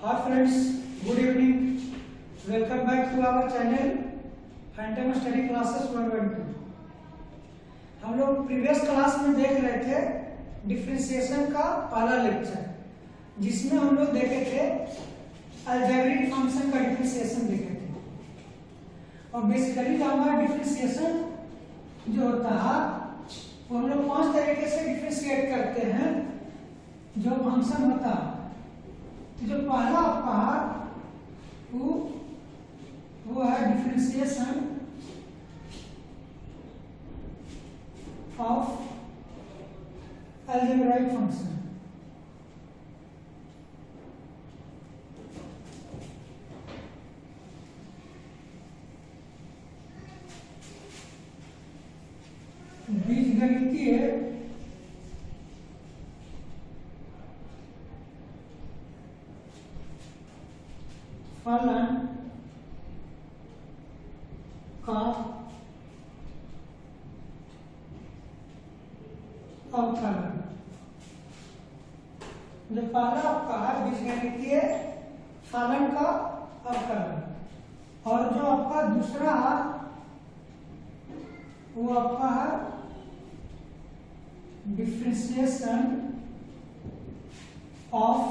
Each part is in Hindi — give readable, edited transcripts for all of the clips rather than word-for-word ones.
Hi friends, good evening. Welcome back to our channel Phantom Study Classes 1 and 2. हम लोग प्रीवियस क्लास में देख रहे थे डिफरेंशिएशन का पहला लेक्चर, जिसमें हम लोग देखे थे अलजेब्रिक फंक्शन का डिफरेंशिएशन देखे थे। और बेसिकली जो हमारा डिफरेंशिएशन जो होता है वो हम लोग 5 तरीके से डिफरेंशिएट करते हैं जो फंक्शन होता है। जो पहला आपका है वो है डिफरेंशिएशन ऑफ अलजेब्राइक फंक्शन। बीजगणितीय फलन का अवकलन। जो पहला आपका है बीजगणितीय फलन का अवकलन, और जो आपका दूसरा है वो आपका है डिफरेंशिएशन ऑफ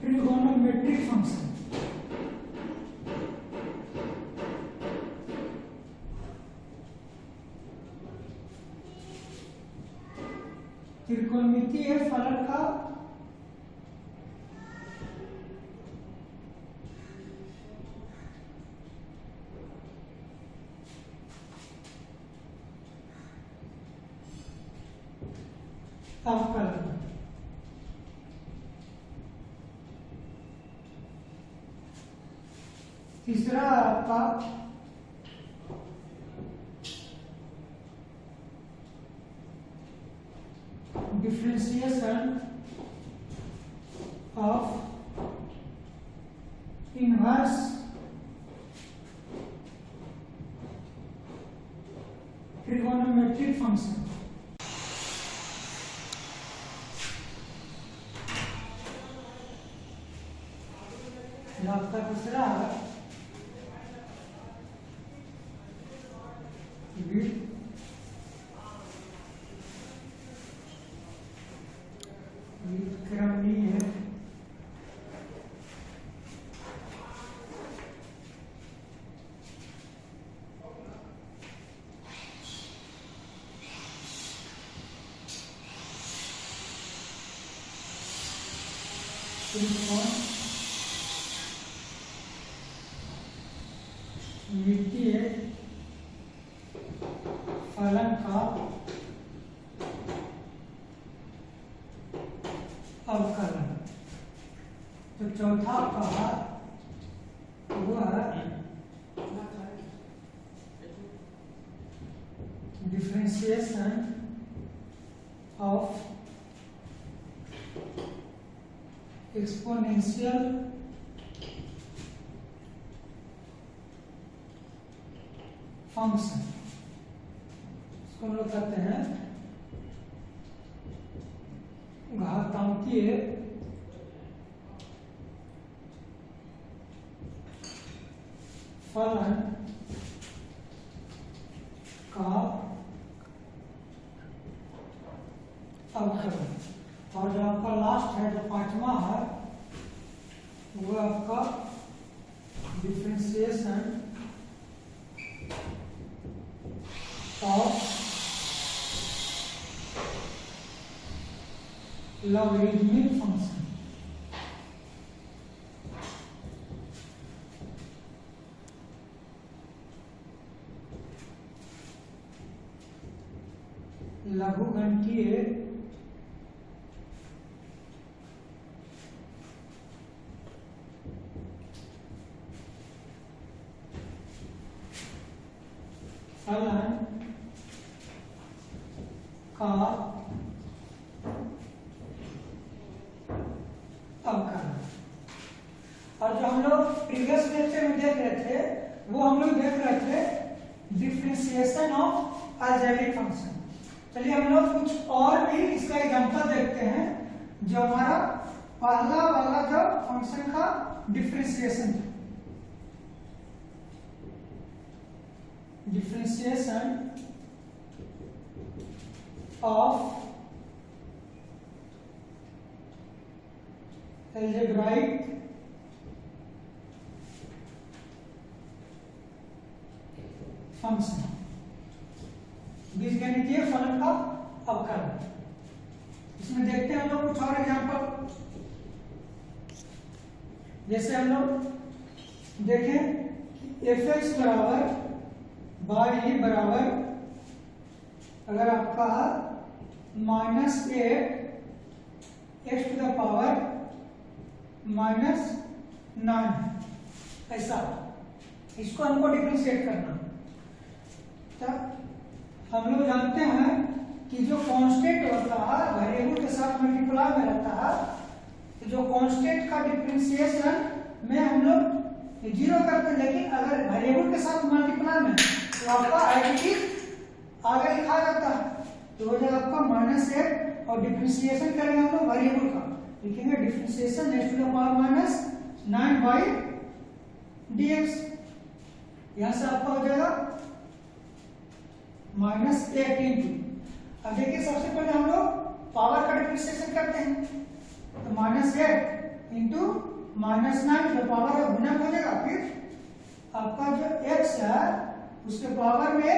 ट्रिगोनोमेट्रिक फंक्शन। त्रिकोणमितीय फलन का अवकलन। तीसरा आपका differentiation of inverse trigonometric function. आपका दूसरा व्युत्क्रमणीय त्रिकोणमितीय फलन का अवकलन। तो चौथा आपका वो है डिफरेंशिएशन ऑफ एक्सपोनेंशियल फंक्शन। इसको हम लोग कहते हैं घातांकीय फलन का अवकलन। और जो आपका लास्ट है, जो 5वां है, वो आपका डिफरेंशिएशन ऑफ लॉगरिथमिक फंक्शन। लघुगणकीय फलन का अवकलन। और जो हम लोग प्रीवियस लेक्चर में देख रहे थे वो हम लोग देख रहे थे डिफरेंशिएशन ऑफ अलजेब्रिक फंक्शन। चलिए हम लोग कुछ और भी इसका एग्जांपल देखते हैं जो हमारा पहला वाला जो फंक्शन का डिफरेंशिएशन था, डिफरेंशिएशन ऑफ algebraic फंक्शन, बीजगणितीय फलन का अवकलन। इसमें देखते हैं हम लोग कुछ और एग्जांपल। जैसे हम लोग देखें एफ एक्स बराबर बाई बराबर अगर आपका -8 एक्स टू द पावर -9 ऐसा, इसको हमको डिफरेंशिएट करना। तब हम लोग जानते हैं कि जो कांस्टेंट होता है वेरिएबल के साथ मल्टीप्लाई में रहता है, तो जो कांस्टेंट का डिफरेंशिएशन में हम लोग 0 करते हैं, लेकिन अगर वेरिएबल के साथ मल्टीप्लाई में तो आपका आइडेंटिटी आगे लिखा जाता है, तो हो जाएगा आपका -8 और डिफरेंशिएशन करेंगे हम लोग वेरिएबल का, लिखेंगे differentiation x to the power -9 by dx। यहां से आपका हो जाएगा -8 इंटू, अब देखिए सबसे पहले हम लोग पावर का डिफरेंशिएशन करते हैं, तो -8 इंटू -9 जो पावर का गुणन हो जाएगा, फिर आपका जो x है उसके पावर में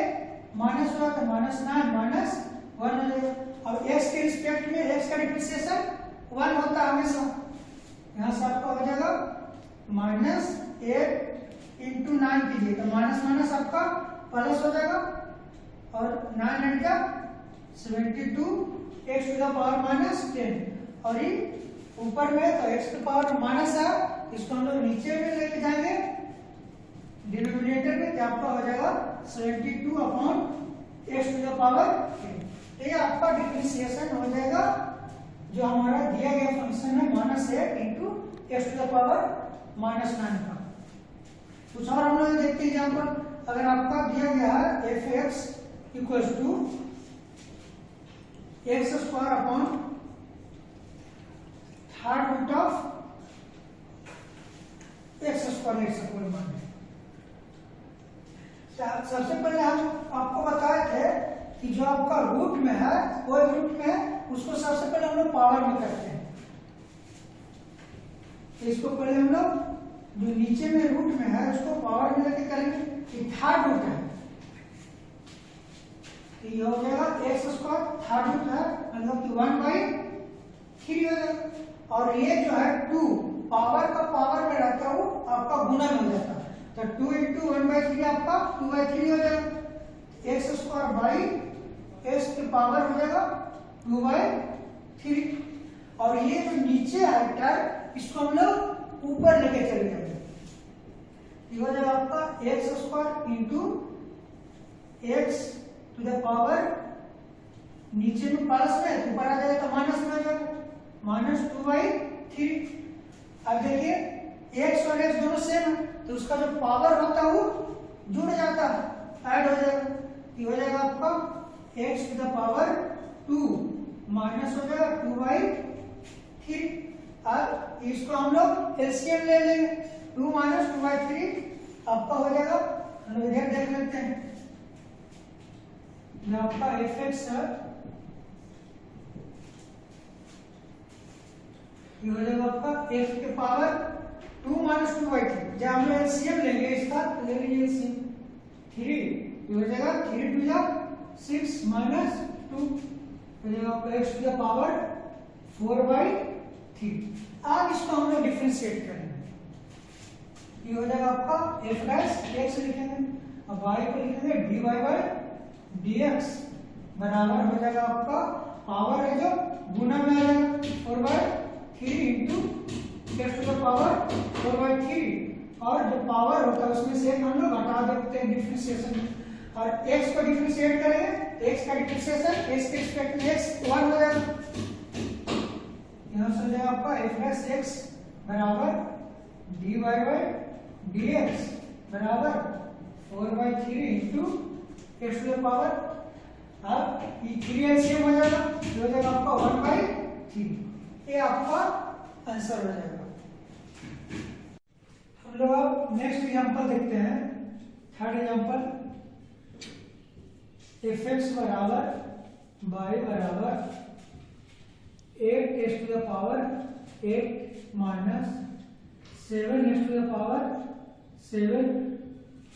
माइनस हुआ तो -9 -1 हो जाएगा। अब x के रिस्पेक्ट में x का डिफरेंशिएशन 1 होता है हमेशा, यहां से आपका हो जाएगा -8 इंटू 9 कीजिए तो माइनस आपका प्लस हो जाएगा और 9 8 का 72 x टू द पावर -10 और ये ऊपर में तो x टू पावर माइनस है, इसको हम लोग नीचे में लेके जाएंगे डिनोमिनेटर में, तो आपका हो जाएगा 72 upon x to the power 10। ये आपका डिफरेंशिएशन हो जाएगा जो हमारा दिया गया फंक्शन है -8 into x to the power -9 का। कुछ और हम लोग देखते हैं एग्जांपल। अगर आपका दिया गया है f x equal to x square upon third root of x square मान लें। सबसे पहले हम आपको बताए थे कि जो आपका रूट में है, कोई रूट में है उसको सबसे पहले हम लोग पावर में करते हैं। इसको पहले हम लोग जो नीचे में रूट में है उसको पावर में लेके करेंगे, कि थर्ड रूट है तो ये हो जाएगा एक्स स्क्वायर, थर्ड रूट है मतलब कि 1/3 हो जाएगा। और ये जो है 2 पावर का पावर में रहता है वो आपका गुणन हो जाता है, तो 2 इंटू 1/3 आपका 2/3 हो जाएगा। एक्स स्क्वायर बाई एक्स की पावर हो जाएगा 2/3। और ये जो नीचे है इसको हम लोग ऊपर लेके चले जाएंगे, ये हो जाएगा आपका x square into x to the power, नीचे में प्लस में ऊपर आ जाएगा तो माइनस में आ जाएगा -2/3। अब देखिए एक्स और एक्स दोनों सेम है तो उसका जो पावर होता है वो जुड़ जाता है, ऐड हो जाएगा, ये हो जाएगा आपका x to the power 2 minus हो जाएगा 2/3। अब इसको हम लोग एलसीएम ले लेंगे, 2 - 2/3 आपका हो जाएगा। हम लोग इधर देख लेते हैं, ये आपका एफ एक्स है, ये हो जाएगा आपका f के पावर 2 - 2/3। जब हम लोग एलसीएम लेंगे इसका तो ले लीजिए एलसीएम 3, ये हो जाएगा 3 2 जा 6 - 2 हो जाएगा आपका x टू द पावर 4/3। अब इसको हम लोग डिफरेंशिएट करेंगे, ये हो जाएगा आपका f डैश x लिखेंगे और y को लिखेंगे dy/dx बराबर हो जाएगा आपका पावर है जो गुना में आ जाएगा 4/3 into x to the power 4/3 और जो पावर होता है उसमें से हम लोग हटा देते हैं डिफरेंशिएशन में, और x को डिफरेंशिएट करेंगे, x का डिफरेंशिएशन x के रिस्पेक्ट में x 1 हो जाएगा, यहां से हो जाएगा आपका f डैश x बराबर dy/dx बराबर 4/3 into x to the power, अब ये 3 एलसीएम हो जाएगा, ये हो जाएगा आपका 1/3। ये आपका आंसर हो जाएगा। हम लोग अब नेक्स्ट एग्जांपल देखते हैं। थर्ड एग्जांपल, fx बराबर y बराबर 8 to the power 8 minus 7 to the power 7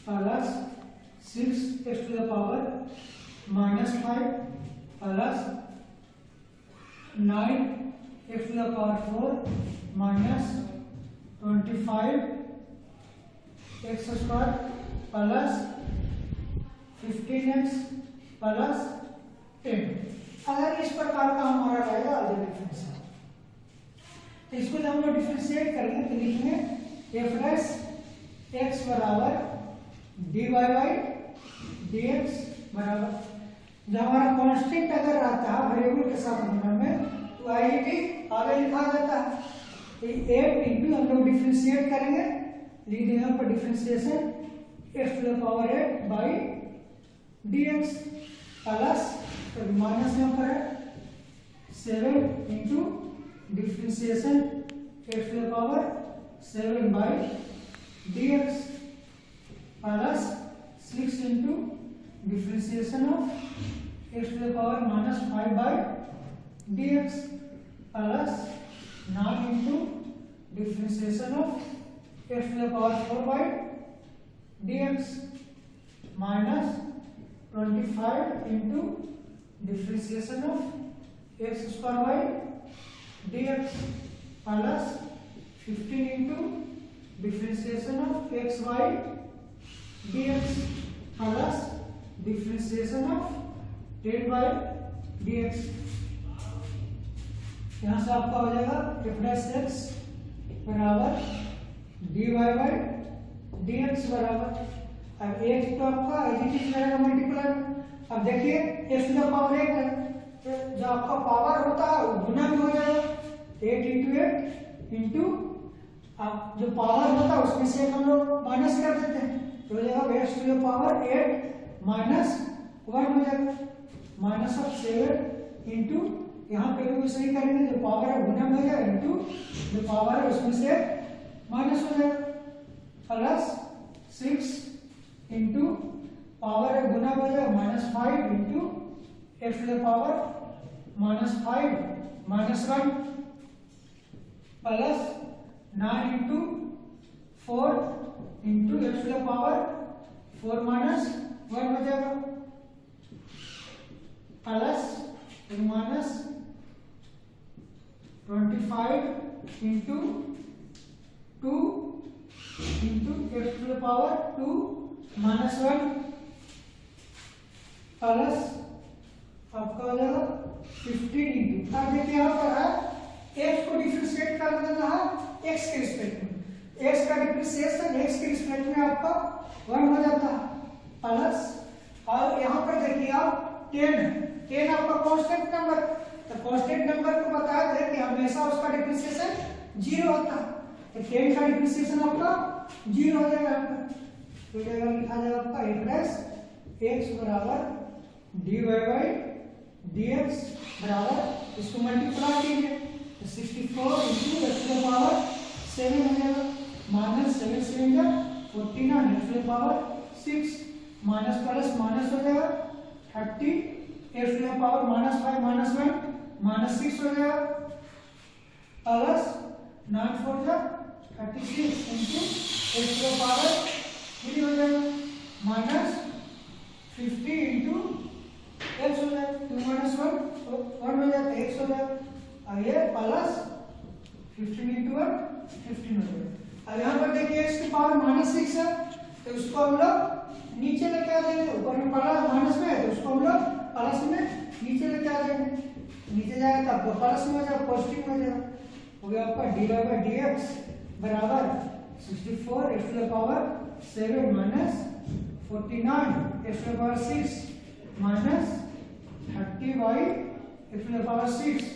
plus 6 to the power minus 5 plus 9 to the power 4 minus 25 x square plus 15x plus 10। अगर इस प्रकार का हमारा रहेगा अलजेब्रिक फंक्शन, तो इसको जब हम लोग डिफरेंशिएट करेंगे तो लिखेंगे f डैश x बराबर dy बाई dx बराबर, जब हमारा कांस्टेंट अगर रहता है वेरिएबल के साथ गुणन में तो आईडेंटिटी आगे लिखा जाता है। 8 इंटू हम लोग डिफरेंशिएट करेंगे, लिख देंगे यहाँ पर differentiation x to the power 8 by dx plus minus यहाँ पर है 7 into differentiation x to the power 7 by dx plus 6 into differentiation of x to the power minus 5 by dx plus 9 into differentiation of x to the power 4 by dx minus 25 into differentiation of x square by dx plus 15 into differentiation of x by dx plus differentiation of 10 by dx। यहाँ से आपका हो जाएगा f डैश x बराबर dy बाई dx बराबर, अब x तो आपका एडिटिव रहेगा मल्टीप्लाई। अब देखिए x टू द पावर 8 है, तो जो आपका पावर होता है वो गुना भी हो जाएगा 8 इंटू 8 इंटू अब जो पावर होता है उसमें से हम लोग माइनस कर देते हैं, तो हो जाएगा x to the power 8 minus 1 हो जाएगा, माइनस ऑफ 7 इंटू यहाँ पे भी सही करेंगे, जो पावर है गुना में हो जाएगा इंटू जो पावर है उसमें से माइनस हो जाएगा प्लस 6 इंटू पावर है गुना में हो जाएगा minus 5 into x to the power minus 5 minus 1 plus 9 into 4 into x to the power 4 minus 1 हो जाएगा plus minus 25 into 2 into x to the power 2 minus 1 plus आपका हो जाएगा 15 इंटू, अब देखिए यहाँ पर है एक्स को डिफरेंशिएट कर देना है एक्स के रिस्पेक्ट में, एक्स का डिफरेंशिएशन एक्स के रिस्पेक्ट में आपका 1 हो जाता है प्लस, और यहाँ पर देखिए आप 10 आपका कांस्टेंट नंबर, तो कांस्टेंट नंबर को बताया था कि हमेशा उसका डिफरेंशिएशन 0 होता है, तो 10 का डिफरेंशिएशन आपका 0 हो जाएगा, तो जाएगा लिखा जाएगा आपका f डैश x बराबर dy बाई dx बराबर, इसको मल्टीप्लाई कीजिए तो 64 into x to the power 7 हो जाएगा माइनस 7 से 49 x to the power 6 minus plus minus हो जाएगा 30 x to the power minus 5 minus 1 minus 6 हो जाएगा प्लस 9 4 जा 36 into x to the power 3 हो जाएगा माइनस 50 इंटू एक्स हो जाएगा 2 माइनस 1 हो जाएगा एक्स हो जाएगा, और ये प्लस 15 इंटू 1 15 हो जाएगा। अब यहाँ पर देखिए एक्स की पावर माइनस 6 है, तो उसको हम लोग नीचे लेके आ जाएंगे, ऊपर में प्लस माइनस में है तो उसको हम लोग प्लस में नीचे लेके आ जाएंगे, नीचे जाएगा तब प्लस में हो जाएगा पॉजिटिव में हो जाएगा, हो गया आपका dy बाई dx बराबर 64 x to the power 7 minus 49 x to the power 6 minus 30 by x to the power 6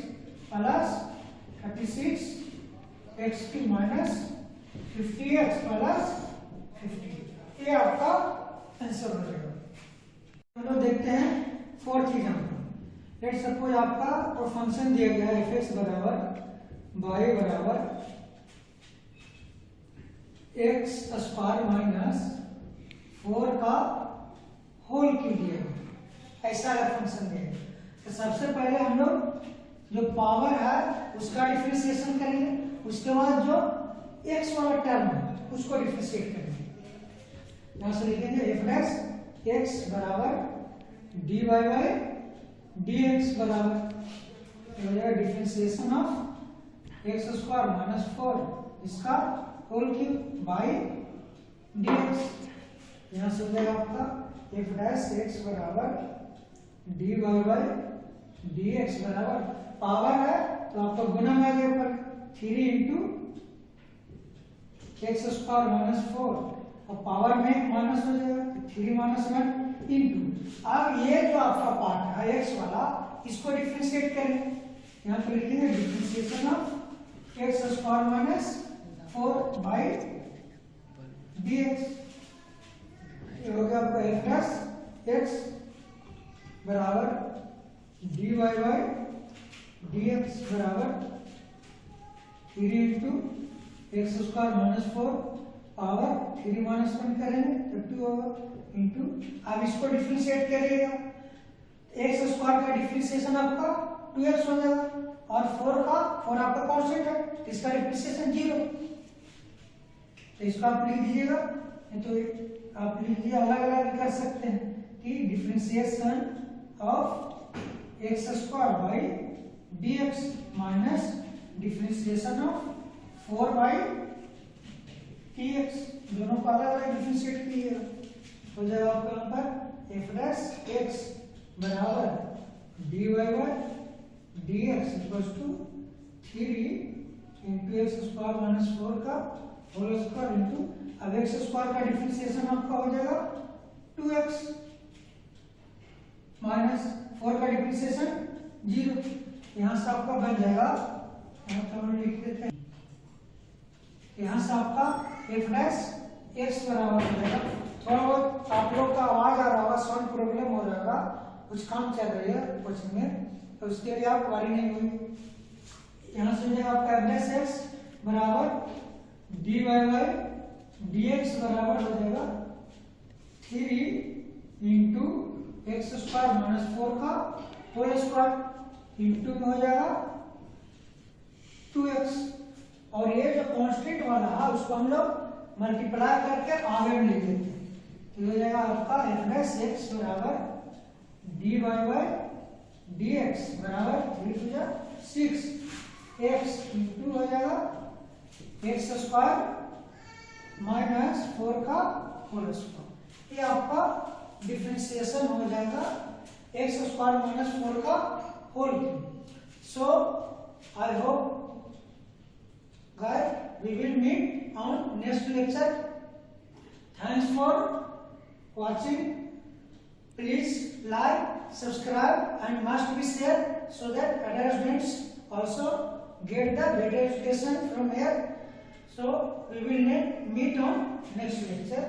plus 36 x की माइनस 50x प्लस 50, ये आपका आंसर हो जाएगा। चलो देखते हैं फोर्थ एग्जांपल। लेट्स सपोज आपका फंक्शन दिया गया है f(x) बराबर y बराबर एक्स स्क्वायर माइनस 4 का होल क्यूब दिया हुआ, ऐसा अगर फंक्शन दिया। तो सबसे पहले हम लोग जो पावर है उसका डिफरेंशिएशन करेंगे, उसके बाद जो एक्स वाला टर्म है उसको डिफरेंशिएट करेंगे। यहां से लिखेंगे एफ डैश एक्स बराबर D Y by D x बराबर differentiation of x square minus 4 इसका whole cube by D X. यहां से हो जाएगा आपका एफ डैश एक्स बराबर D Y by D x बराबर पावर है तो आपको गुना में आ गया ऊपर 3 इंटू एक्स स्क्वायर माइनस 4 और पावर में माइनस हो जाएगा 3 माइनस 1 इंटू। अब ये जो आपका पार्ट है एक्स वाला इसको डिफरेंशिएट करेंगे। यहाँ पर लिखेंगे differentiation of x square minus 4 by D x. ये हो गया आपका एफ प्लस एक्स बराबर D Y by D x बराबर 3 into x square minus 4 power 3 minus 1 करेंगे तो 2 होगा इंटू। अब इसको डिफरेंशिएट करिएगा, एक्स स्क्वायर का डिफरेंशिएशन आपका 2x हो जाएगा और 4 आपका कांस्टेंट है, इसका डिफरेंशिएशन 0। तो इसको आप लिख दीजिएगा, तो आप लिख दीजिए, अलग अलग कर सकते हैं कि differentiation of x square by D x minus differentiation of 4 by T x, दोनों को अलग अलग डिफरेंशिएट कीजिएगा। हो जाएगा आपका यहाँ पर एफ डैश एक्स बराबर D Y by D x equals to 3 into x square minus 4 का होल स्क्वायर इंटू, अब एक्स स्क्वायर का डिफरेंशिएशन आपका हो जाएगा 2x माइनस 4 का डिफरेंशिएशन 0। यहां से आपका बन जाएगा, यहाँ तो हम लिख देते हैं, यहां से आपका एफ डैश एक्स बराबर हो जाएगा। थोड़ा बहुत आप लोग का आवाज आ रहा होगा, साउंड प्रॉब्लम हो रहा होगा, कुछ काम चल रही है कोचिंग में, तो उसके लिए आप वरी नहीं हुई। यहां से हो जाएगा आपका एफ डैश एक्स बराबर D Y by D x बराबर हो जाएगा 3 इंटू एक्स स्क्वायर माइनस 4 का होल स्क्वायर इंटू में हो जाएगा 2x। और ये जो कांस्टेंट वाला है उसको हम लोग मल्टीप्लाई करके आगे में लिख देते हैं, तो हो जाएगा आपका एफ डैश एक्स बराबर D Y by D x बराबर 3 6 एक्स इंटू हो जाएगा एक्स स्क्वायर माइनस 4 का होल स्क्वायर। ये आपका डिफरेंशिएशन हो जाएगा एक्स स्क्वायर माइनस 4 का whole cube. So I hope guys we will meet on next lecture. Thanks for watching. Please like, subscribe and must be share so that other students also get the better education from here. So we will meet on next lecture.